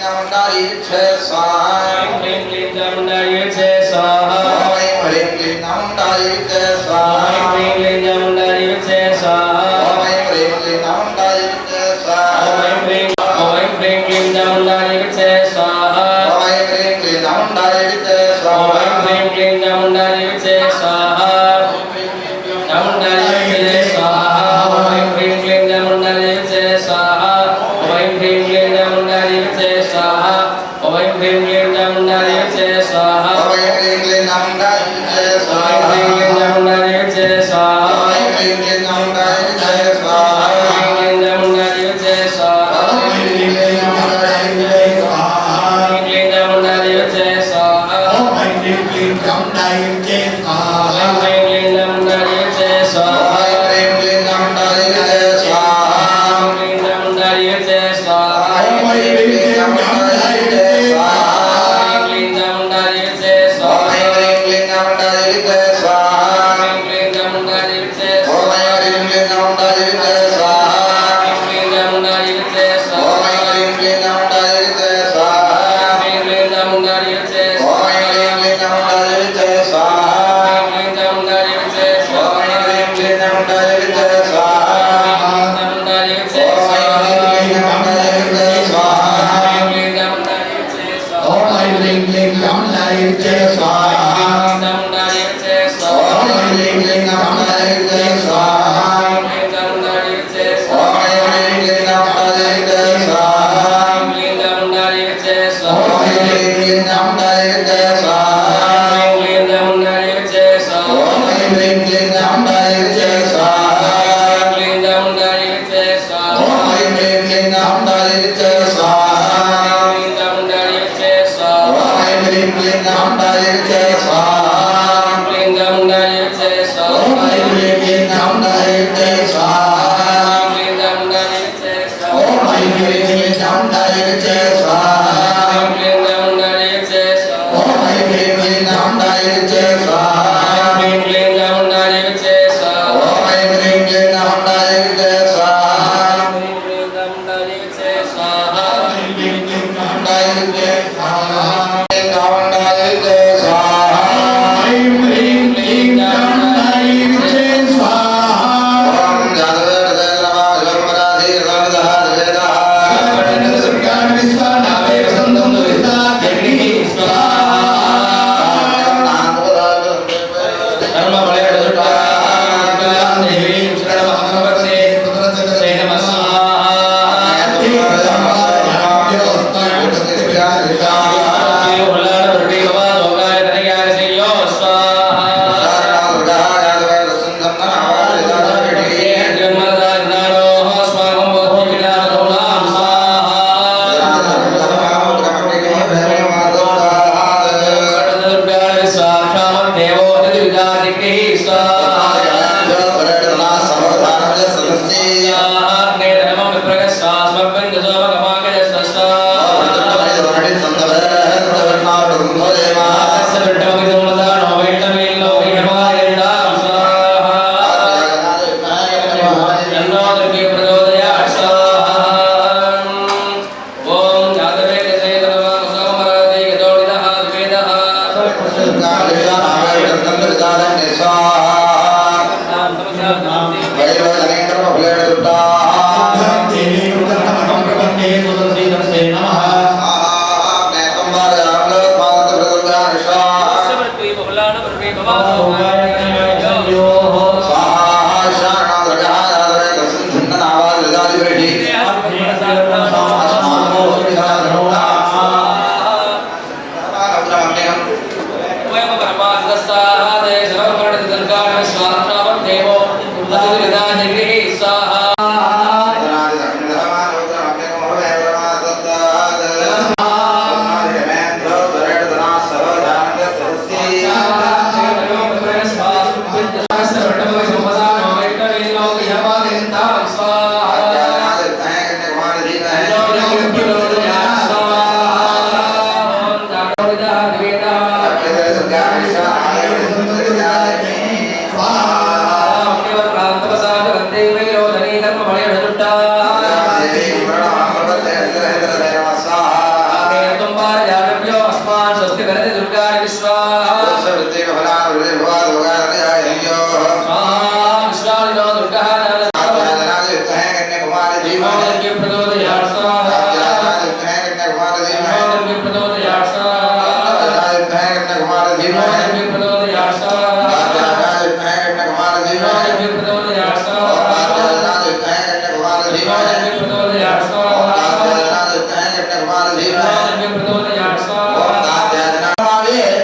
க்ளீம் சாமுண்டாயை வித்யே ஸ்வாஹா ஓம் ஐம் ஹ்ரீம் க்ளீம் சாமுண்டாயை வித்யே ஸ்வாஹா ஓம் ஐம் ஹ்ரீம் க்ளீம் சாமுண்டாயை வித்யே ஸ்வாஹா ஓம் ஐம் ஹ்ரீம் க்ளீம் சாமுண்டாயை வித்யே ஸ்வாஹா ஓம் ஐம் ஹ்ரீம் க்ளீம் சாமுண்டாயை வித்யே ஸ்வாஹா ஓம் ஐம் ஹ்ரீம் க்ளீம் சாமுண்டாயை வித்யே ஸ்வாஹா ஓம் ஐம் ஹ்ரீம் க்ளீம் சாமுண்டாயை வித்யே ஸ்வாஹா ஓம் ஐம் ஹ்ரீம் க்ளீம் சாமுண்டாயை வித்யே ஸ்வாஹா ஓம் ஐம் ஹ்ரீம் க்ளீம் சாமுண்டாயை வித்யே ஸ்வாஹா ஓம் ஐம் ஹ்ரீம் க்ளீம் சாமுண்டாயை வித்யே ஸ்வாஹா ஓம் ஐம் ஹ்ரீம் க்ளீம் சாமுண்டாயை வித்யே ஸ்வாஹா ஓம் ஐம் ஹ்ரீம் க்ளீம் சாமுண்டாயை வித்யே ஸ்வாஹா ஓம் ஐம் ஹ்ரீம் க்ளீம் சாமுண்டாயை வித்யே ஸ்வாஹா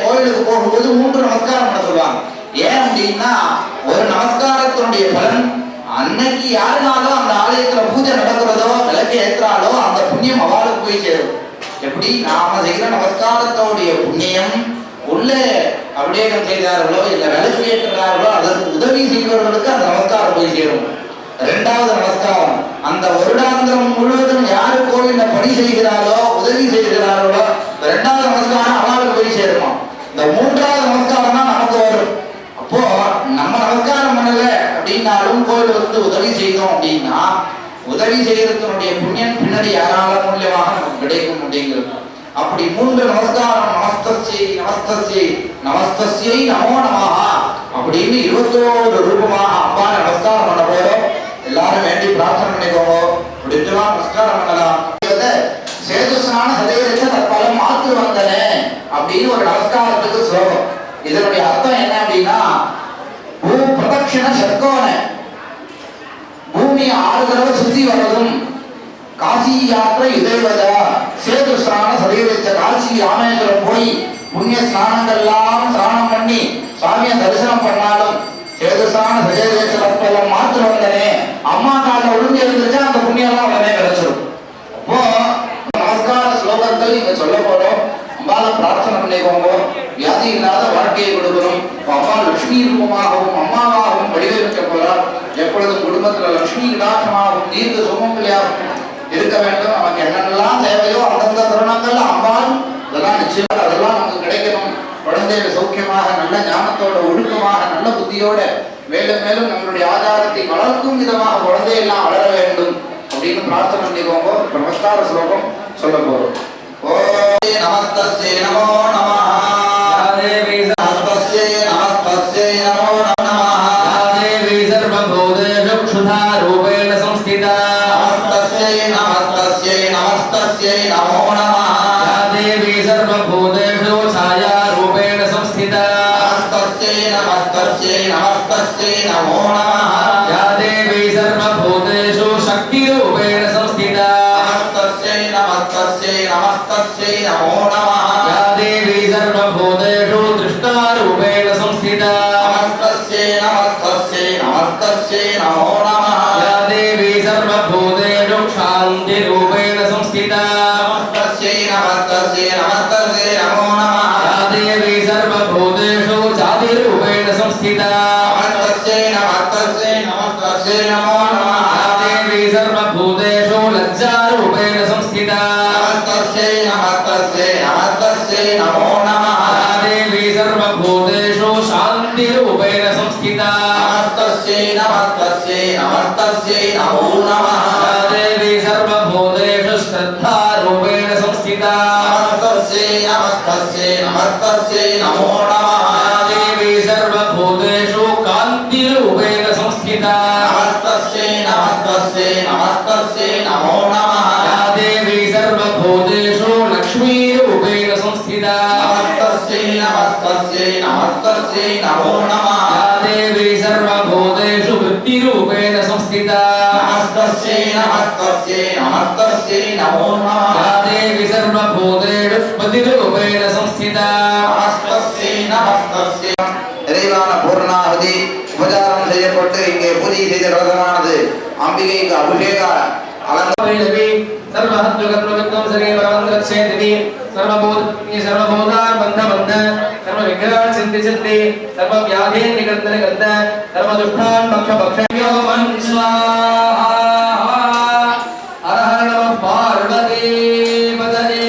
கோயிலுக்கு போகும்போது 3 நமஸ்காரம் பண்ண சொல்லுவாங்க. ஏன் அப்படின்னா ஒரு நமஸ்காரத்தினுடைய பலன் அன்னைக்கு யாருனாலும் அந்த ஆலயத்துல பூஜை நடக்கிறதோ விளக்கு ஏற்றாலோ அந்த புண்ணியம் அவளுக்கு போய் சேரும். எப்படி நாம செய்கிற நமஸ்காரத்தோடைய புண்ணியம் உள்ள அபிஷேகம் செய்தார்களோ இல்ல விளக்கு ஏற்றுகிறார்களோ அதற்கு உதவி செய்வர்களுக்கு அந்த நமஸ்காரம் போய் சேரும். 2வது நமஸ்காரம் அந்த வருடாந்திரம் முழுவதும் யாரு கோவில்ல பணி செய்கிறாரோ உதவி செய்கிறார்களோ 2வது நமஸ்காரம் அவளுக்கு போய் சேருமா. இந்த 3வது நமஸ்காரம் தான் நமக்கு வரும். அப்போ நம்ம நமஸ்காரம் பண்ணல அப்படின்னாலும் கோவில் வந்து உதவி செய்தோம் அப்படின்னா உதவி செய்யறதுனுடைய புண்ணியம் பின்னாடி யாரால மூலியமாக நமக்கு கிடைக்கும் அப்படிங்கிறது. அப்படி 3 நமஸ்காரம் நமஸ்தஸ்யை நமஸ்தஸ்யை நமஸ்தஸ்யை நமோ நமஹ அப்படின்னு 21 ரூபமாக அம்பாவை நமஸ்காரம் பண்ண போறோம். எல்லாரும் வேண்டி பிரார்த்தனை பண்ணிக்கோங்க. முடிஞ்சவா நமஸ்காரம் பண்ணலாம். சேதுஸ்நான சதேரிச்ச தற்பலம் மாத்து வந்தனே அப்படின்னு ஒரு நமஸ்காரத்துக்கு ஸ்லோகம். இதனுடைய அர்த்தம் என்ன அப்படின்னா பூ பிரதட்சிண சர்க்கோன பூமியை 6 தடவை சுத்தி வர்றதும் காசி யாத்திரை இதைவதா சேது ஸ்நான சதேரிச்ச காசி ராமேஸ்வரம் போய் புண்ணிய ஸ்நானங்கள்லாம் ஸ்நானம் பண்ணி சாமியை தரிசனம் பண்ணாலும் சேதுஸ்நான சதேரிச்ச தற்பலம் மாத்து வந்தனே அம்மா காலில் விழுந்து இருந்துச்சா அந்த புண்ணியெல்லாம் உடனே கிடைச்சிடும். அப்போ நமஸ்கார ஸ்லோகங்கள் இங்க சொல்ல போறோம். அம்பால பிரார்த்தனை பண்ணிக்கோங்க. வியாதி இல்லாத வாழ்க்கையை கொடுக்கணும். அம்மா லட்சுமி ரூபமாகவும் அம்மாவாகவும் வடிவமைக்க போறார். எப்பொழுதும் குடும்பத்துல லட்சுமி கடாட்சமாகவும் தீர்க்க சுமங்கலியாகவும் இருக்க வேண்டும். நமக்கு என்னென்னலாம் தேவையோ அந்தந்த தருணங்கள்ல அம்பாள் அதெல்லாம் நிச்சயம் அதெல்லாம் நமக்கு கிடைக்கணும். குழந்தைகள் சௌக்கியமாக நல்ல ஞானத்தோட ஒழுக்கமாக நல்ல புத்தியோட மேலும் மேலும் நம்மளுடைய ஆதாரத்தை வளர்க்கும் விதமாக குழந்தையெல்லாம் வளர வேண்டும் அப்படின்னு பிரார்த்தனை பண்ணிக்கோங்க. நமஸ்கார ஸ்லோகம் சொல்ல போறோம். ஓ नमो नमः या देवी नमस्तस्यै नमो नमः या देवी सर्वभूतेषु क्षुधा रूपेण संस्थिता नमस्तस्यै नमो नमः या देवी सर्वभूतेषु छाया रूपेण संस्थिता नमस्तस्यै नमो नमः या देवी सर्वभूतेषु शक्तिरूपेण संस्थिता नमस्तस्यै नमो नमः या देवी सर्वभूतेषु दृष्टारूपेण संस्थिता नमस्तस्यै नमो नमः या देवी सर्वभूतेषु शान्तिरूपेण संस्थिता नमस्तस्यै नमो नमः या देवी सर्वभूतेषु जातिरूपेण संस्थिता नमस्तस्यै नमो नमः या देवी सर्वभूतेषु लज्जारूपेण संस्थिता नमस्तस्यै नमो नमः या देवी सर्वभूतेषु शान्तिरूपेण संस्थिता नमस्तस्यै नमो नमः या देवी सर्वभूतेषु श्रद्धारूपेण संस्थिता नमस्तस्यै नमो नमः या देवी सर्वभूतेषु कान्तिरूपेण संस्थिता नमस्तस्यै नमो नमः या देवी सर्वभूतेषु लक्ष्मीरूपेण संस्थिता नमस्तस्यै नमो नमः या देवी सर्वभूतेषु वृत्तिरूपेण संस्थिता नमस्तस्यै नमो नमः या देवी सर्वभूतेषु स्मृतिरूपेण संस्थिता நிறைவான பூர்ணாவதி உபச்சாரம் செய்யப்பட்டு இங்கே பூஜை செய்த கலசமானது அம்பிகைக்கு அபிஷேக वैलवी सर्वहत्वगत्वगत्वं शरीरवन्द्रच्छेदिनी सर्वभूतान् बन्ध सर्वविघ्नान् सिद्धि सर्वव्याधीन् निगन्ध सर्वदुष्टान् भक्ष्यो मन् स्वाहा हर हर नमः पार्वती पतये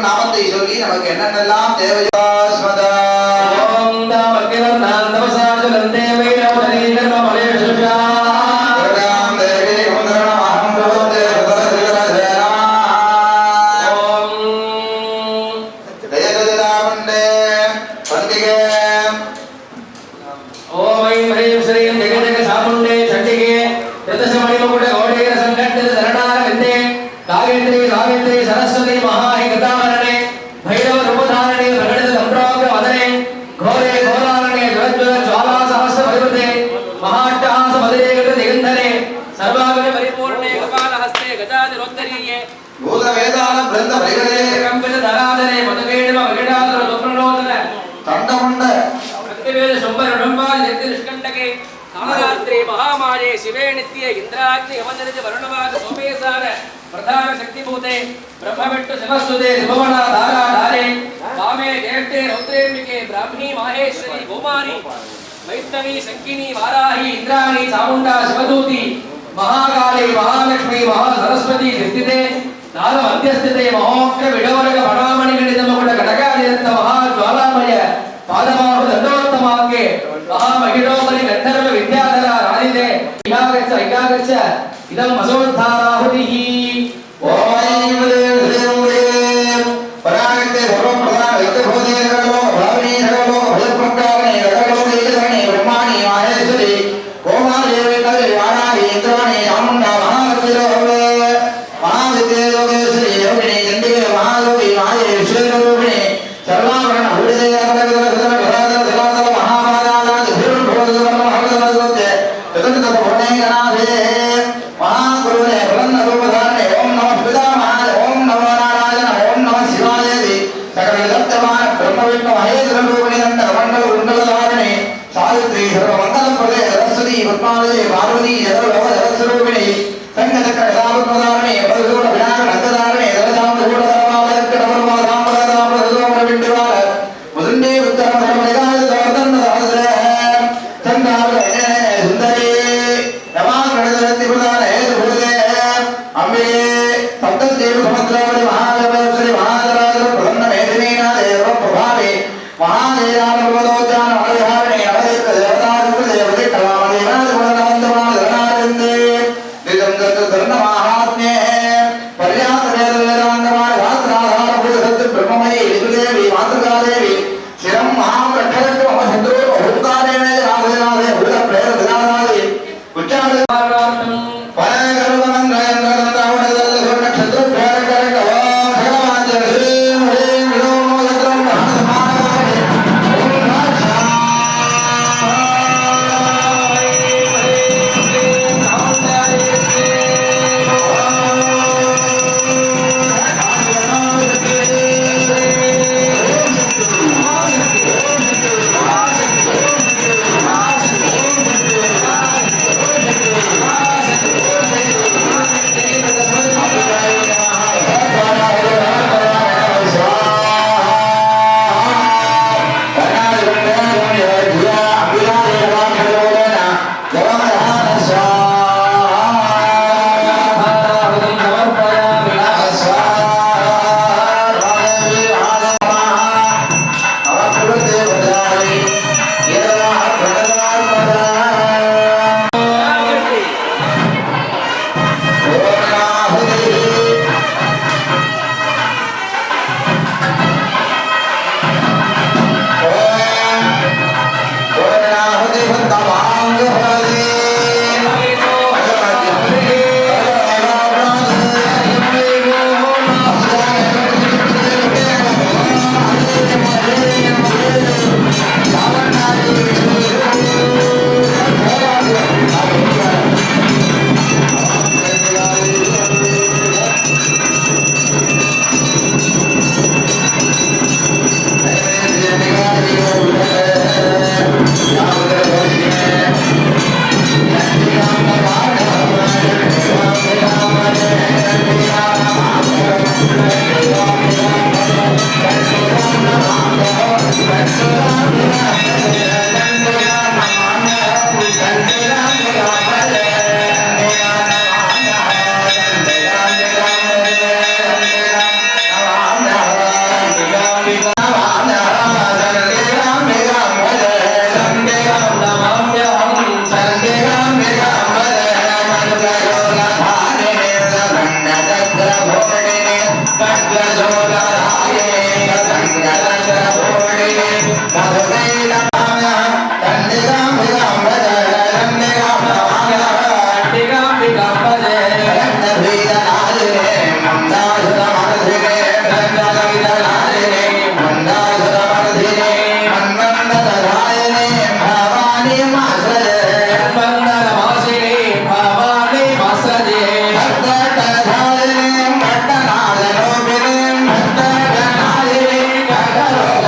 இறைவன் நாமத்தை சொல்லி நமக்கு என்னென்னலாம் தேவையோ ஓம் தாமக்கிவர்ணான் தவசாஜலந்தே வைரவதனீ கர்மமலேஷுஷா सरस्वती महाहितावरणे भैरव रूपधारणे प्रकटित संप्राप्त वदने घोरे घोरारणे ज्वलज्वल ज्वाला सहस्र परिवृते महाट्टहास मदरेगत दिगंधरे सर्वागुण परिपूर्णे कपालहस्ते गजाधिरोत्तरीये भूत वेदान ब्रह्म परिगणे कंपित धराधरे मदकेणव विगडाधर दुप्रलोदन तंडमुंड भक्तिवेद शुंभर उडुंबाल नित्य निष्कंटके कालरात्रि महामाये शिवे नित्ये इंद्राग्नि यमनरिज वरुणवाग सोमेशार प्रधान शक्तिभूते ब्रह्मविष्णु शिवस्तुते त्रिभुवना धारा धारे वामे ज्येष्ठे रौद्रेम्बिके ब्राह्मी माहेश्वरी गोमारी वैष्णवी शंकिनी वाराही इंद्राणी चामुंडा शिवदूती महाकाली महालक्ष्मी महासरस्वती स्थिते नाद मध्यस्थिते महोग्र विडोरक मणामणि गणितमकुट घटकादिरत्न महाज्वालामय पादबाहु दंडोत्तमांगे महामहिडोपरि गंधर्व विद्याधर राधिते इकागच्छ इदं वसोद्धाराहुतिः ओम परागते सर्वं प्रधान विद्यभूते सकलो भावनी सकलो भयप्रकारे सकलो देशने ब्रह्माणि माहेश्वरी गोमादेवी कवि वाराही इंद्राणी चामुंडा महालक्ष्मी महाविद्ये योगेश्वरी योगिनी चंडिके महायोगी माये विश्वेश्वरूपिणी सर्वाभरण भूषिते पार्वती जगरूपिणी संगतक कदावत्मदारणे बलदूर विनायक नंददारणे दलदाम दूरदामालक कडवर्मादामदाम बिंदुवार मुदुंडे उत्तम धर्मनिगाय दर्दन दादरे चंदावले सुंदरी नमाज गणपति प्रदान हे भूते अंबे सप्तदेव समुद्रावली महादेवश्री महाराज प्रसन्न मेदिनीना देव प्रभावे महादेवान प्रबोधोद्यान हरिहरणे हरेक देवता देवते कलामदेना Gracias.